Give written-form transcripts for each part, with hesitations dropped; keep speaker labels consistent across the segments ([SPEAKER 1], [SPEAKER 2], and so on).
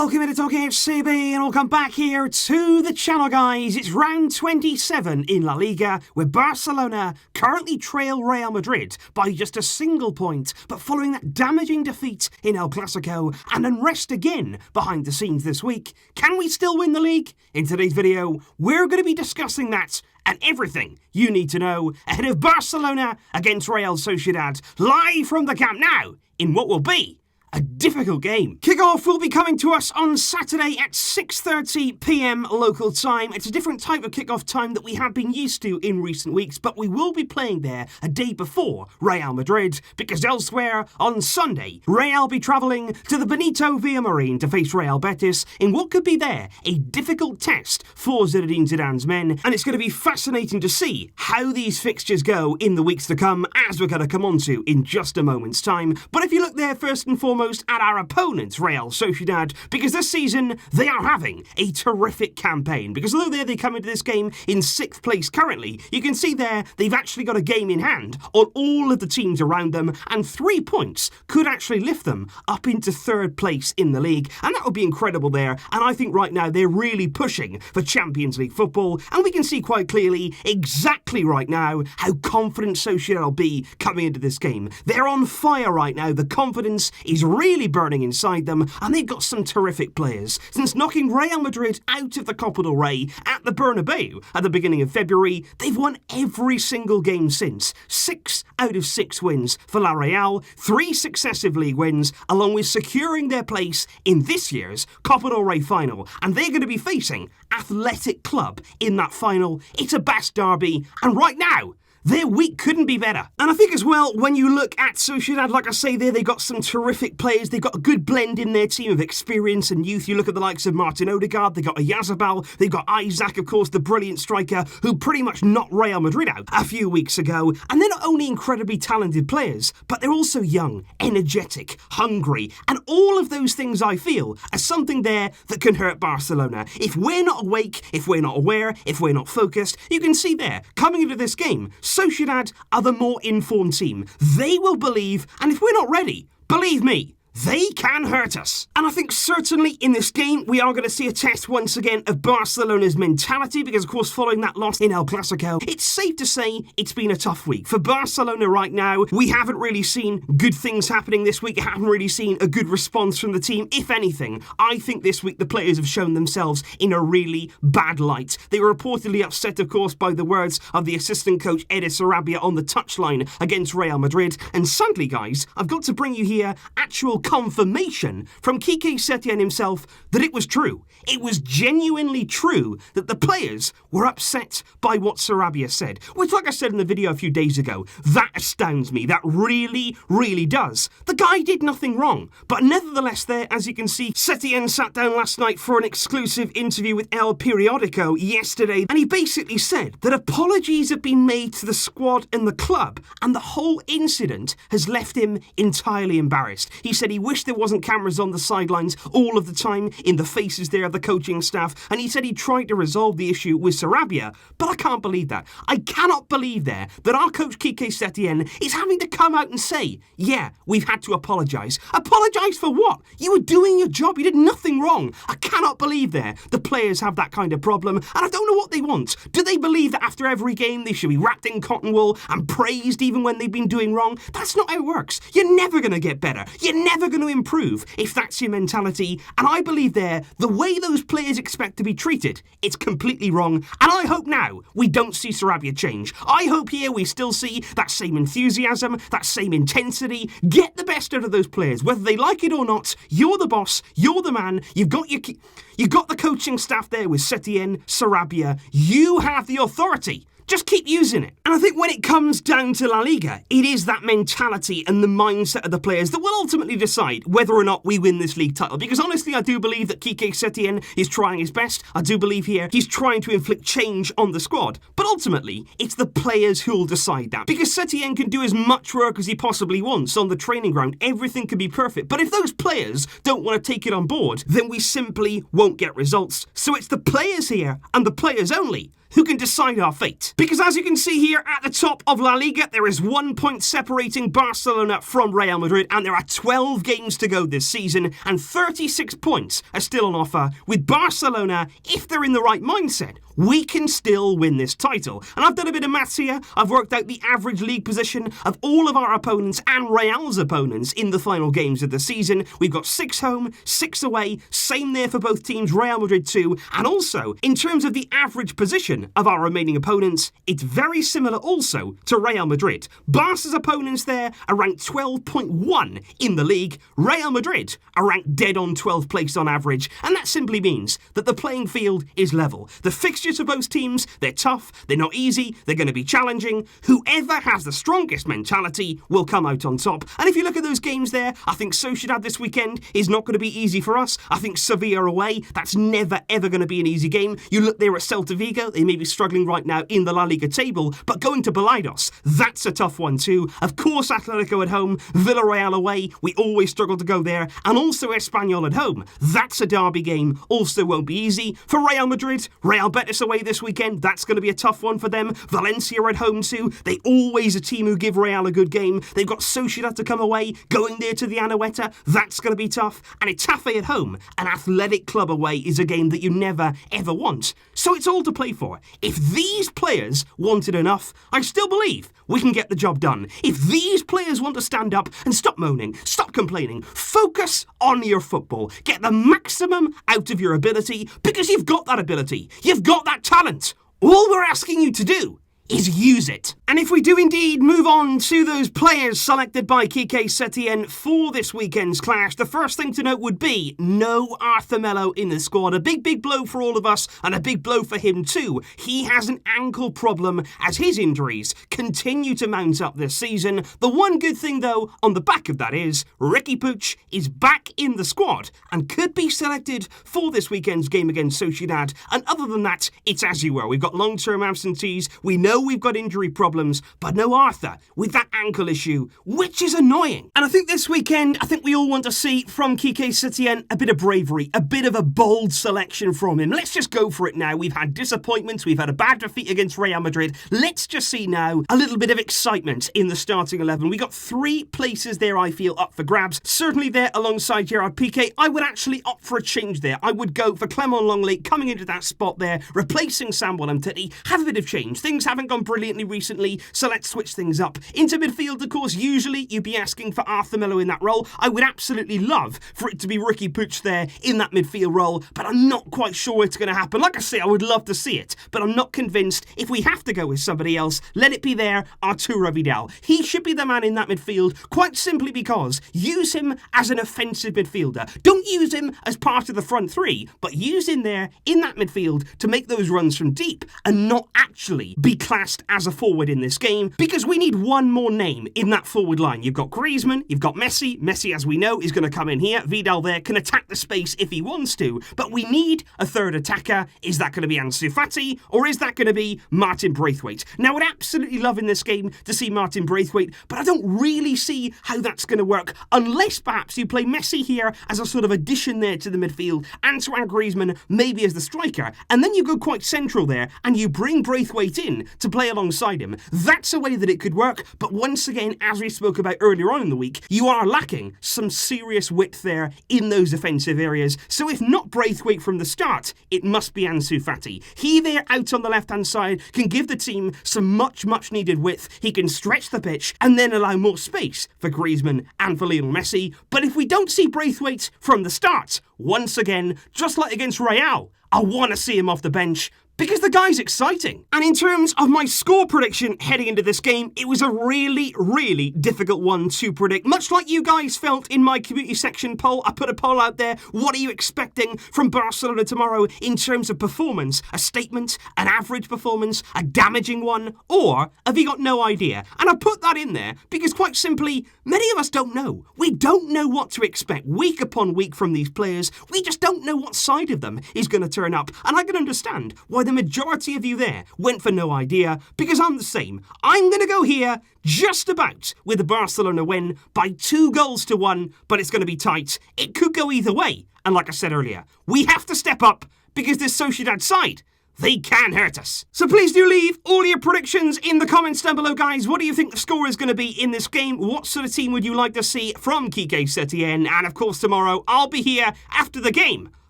[SPEAKER 1] Welcome into TalkFCB and welcome back here to the channel, guys. It's round 27 in La Liga, where Barcelona currently trail Real Madrid by just a single point, but following that damaging defeat in El Clásico and unrest again behind the scenes this week, can we still win the league? In today's video, we're going to be discussing that and everything you need to know ahead of Barcelona against Real Sociedad, live from the Camp Nou in what will be a difficult game. Kickoff will be coming to us on Saturday at 6:30 p.m. local time. It's a different type of kickoff time that we have been used to in recent weeks, but we will be playing there a day before Real Madrid, because elsewhere on Sunday, Real will be travelling to the Benito Villamarín to face Real Betis in what could be there a difficult test for Zinedine Zidane's men, and it's going to be fascinating to see how these fixtures go in the weeks to come, as we're going to come on to in just a moment's time. But if you look there first and foremost at our opponents, Real Sociedad, because this season they are having a terrific campaign, because although they come into this game in 6th place currently, you can see there they've actually got a game in hand on all of the teams around them, and 3 points could actually lift them up into 3rd place in the league, and that would be incredible there. And I think right now they're really pushing for Champions League football, and we can see quite clearly exactly right now how confident Sociedad will be coming into this game. They're on fire right now. The confidence is really burning inside them, and they've got some terrific players. Since knocking Real Madrid out of the Copa del Rey at the Bernabeu at the beginning of February, they've won every single game since. 6 out of 6 wins for La Real, 3 successive league wins, along with securing their place in this year's Copa del Rey final. And they're going to be facing Athletic Club in that final. It's a Basque derby, and right now, their week couldn't be better. And I think as well, when you look at Sociedad, like I say there, they've got some terrific players. They've got a good blend in their team of experience and youth. You look at the likes of Martin Odegaard, they've got Oyarzabal, they've got Isaac, of course, the brilliant striker who pretty much knocked Real Madrid out a few weeks ago. And they're not only incredibly talented players, but they're also young, energetic, hungry, and all of those things I feel are something there that can hurt Barcelona. If we're not awake, if we're not aware, if we're not focused, you can see there, coming into this game, Sociedad are the more informed team. They will believe, and if we're not ready, believe me, they can hurt us. And I think certainly in this game, we are going to see a test once again of Barcelona's mentality, because of course following that loss in El Clásico, it's safe to say it's been a tough week. For Barcelona right now, we haven't really seen good things happening this week. I haven't really seen a good response from the team. If anything, I think this week the players have shown themselves in a really bad light. They were reportedly upset, of course, by the words of the assistant coach Eder Sarabia on the touchline against Real Madrid. And sadly, guys, I've got to bring you here actual confirmation from Quique Setién himself that it was true. It was genuinely true that the players were upset by what Sarabia said, which, like I said in the video a few days ago, that astounds me. That really, really does. The guy did nothing wrong. But nevertheless there, as you can see, Setién sat down last night for an exclusive interview with El Periodico yesterday, and he basically said that apologies have been made to the squad and the club, and the whole incident has left him entirely embarrassed. He said he wished there wasn't cameras on the sidelines all of the time in the faces there of the coaching staff, and he said he tried to resolve the issue with Sarabia, but I can't believe that. I cannot believe there that our coach Quique Setién is having to come out and say, yeah, we've had to apologise. Apologise for what? You were doing your job. You did nothing wrong. I cannot believe there the players have that kind of problem, and I don't know what they want. Do they believe that after every game they should be wrapped in cotton wool and praised even when they've been doing wrong? That's not how it works. You're never going to get better. You're never going to improve if that's your mentality, and I believe there the way those players expect to be treated, it's completely wrong, and I hope now we don't see Sarabia change. I hope here we still see that same enthusiasm, that same intensity. Get the best out of those players, whether they like it or not. You're the boss, you're the man, you've got the coaching staff there with Setién, Sarabia. You have the authority. Just keep using it. And I think when it comes down to La Liga, it is that mentality and the mindset of the players that will ultimately decide whether or not we win this league title. Because honestly, I do believe that Quique Setién is trying his best. I do believe here he's trying to inflict change on the squad. But ultimately, it's the players who'll decide that. Because Setién can do as much work as he possibly wants on the training ground. Everything can be perfect. But if those players don't want to take it on board, then we simply won't get results. So it's the players here, and the players only, who can decide our fate. Because as you can see here, Here at the top of La Liga, there is 1 point separating Barcelona from Real Madrid, and there are 12 games to go this season, and 36 points are still on offer. With Barcelona, if they're in the right mindset, we can still win this title. And I've done a bit of maths here. I've worked out the average league position of all of our opponents and Real's opponents in the final games of the season. We've got 6 home, 6 away, same there for both teams, Real Madrid too. And also, in terms of the average position of our remaining opponents, it's very similar also to Real Madrid. Barca's opponents there are ranked 12.1 in the league. Real Madrid are ranked dead on 12th place on average. And that simply means that the playing field is level. The fixtures of both teams, they're tough, they're not easy, they're going to be challenging. Whoever has the strongest mentality will come out on top. And if you look at those games there, I think Sociedad this weekend is not going to be easy for us. I think Sevilla away, that's never ever going to be an easy game. You look there at Celta Vigo, they may be struggling right now in the La Liga table, but going to Balaidos, that's a tough one too. Of course, Atletico at home, Villarreal away, we always struggle to go there, and also Espanyol at home. That's a derby game, also won't be easy. For Real Madrid, Real Betis away this weekend, that's going to be a tough one for them. Valencia at home too, they always a team who give Real a good game. They've got Sociedad to come away, going there to the Anoeta, that's going to be tough. And Getafe at home, an athletic club away, is a game that you never ever want. So it's all to play for. If these players want it enough, I still believe we can get the job done. If these players want to stand up and stop moaning, stop complaining, focus on your football, get the maximum out of your ability, because you've got that ability, you've got that talent. All we're asking you to do is use it. And if we do indeed move on to those players selected by Quique Setién for this weekend's clash, the first thing to note would be no Arthur Melo in the squad. A big blow for all of us, and a big blow for him too. He has an ankle problem as his injuries continue to mount up this season. The one good thing though on the back of that is Riqui Puig is back in the squad and could be selected for this weekend's game against Sociedad. And other than that, it's as you were. We've got long-term absentees. We know we've got injury problems, but no Arthur with that ankle issue, which is annoying. And I think this weekend, we all want to see from Quique Setién a bit of bravery, a bit of a bold selection from him. Let's just go for it now. We've had disappointments, we've had a bad defeat against Real Madrid. Let's just see now a little bit of excitement in the starting 11. We got 3 places there, I feel, up for grabs. Certainly there alongside Gerard Piqué. I would actually opt for a change there. I would go for Clement Longley coming into that spot there, replacing Samuel Umtiti. Have a bit of change. Things haven't gone brilliantly recently, so let's switch things up. Into midfield, of course, usually you'd be asking for Arthur Melo in that role. I would absolutely love for it to be Riqui Puig there in that midfield role, but I'm not quite sure it's going to happen. Like I say, I would love to see it, but I'm not convinced. If we have to go with somebody else, let it be there, Arturo Vidal. He should be the man in that midfield, quite simply because use him as an offensive midfielder. Don't use him as part of the front 3, but use him there in that midfield to make those runs from deep and not actually be classed as a forward in this game, because we need one more name in that forward line. You've got Griezmann, you've got Messi. Messi, as we know, is going to come in here. Vidal there can attack the space if he wants to, but we need a third attacker. Is that going to be Ansu Fati, or is that going to be Martin Braithwaite? Now, I'd absolutely love in this game to see Martin Braithwaite, but I don't really see how that's going to work, unless perhaps you play Messi here as a sort of addition there to the midfield, Antoine Griezmann maybe as the striker, and then you go quite central there, and you bring Braithwaite in to play alongside him. That's a way that it could work, but once again, as we spoke about earlier on in the week, you are lacking some serious width there in those offensive areas. So if not Braithwaite from the start, it must be Ansu Fati. He there out on the left-hand side can give the team some much needed width. He can stretch the pitch and then allow more space for Griezmann and for Lionel Messi. But if we don't see Braithwaite from the start, once again, just like against Real, I want to see him off the bench, because the guy's exciting. And in terms of my score prediction heading into this game, it was a really difficult one to predict. Much like you guys felt in my community section poll, I put a poll out there. What are you expecting from Barcelona tomorrow in terms of performance? A statement, an average performance, a damaging one, or have you got no idea? And I put that in there because quite simply, many of us don't know. We don't know what to expect week upon week from these players. We just don't know what side of them is going to turn up. And I can understand why the majority of you there went for no idea, because I'm the same. I'm going to go here just about with the Barcelona win by 2-1, but it's going to be tight. It could go either way. And like I said earlier, we have to step up because this Sociedad side, they can hurt us. So please do leave all your predictions in the comments down below, guys. What do you think the score is going to be in this game? What sort of team would you like to see from Quique Setién? And of course, tomorrow I'll be here after the game.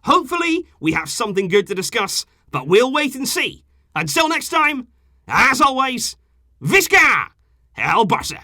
[SPEAKER 1] Hopefully, we have something good to discuss, but we'll wait and see. Until next time, as always, Visca el Barça!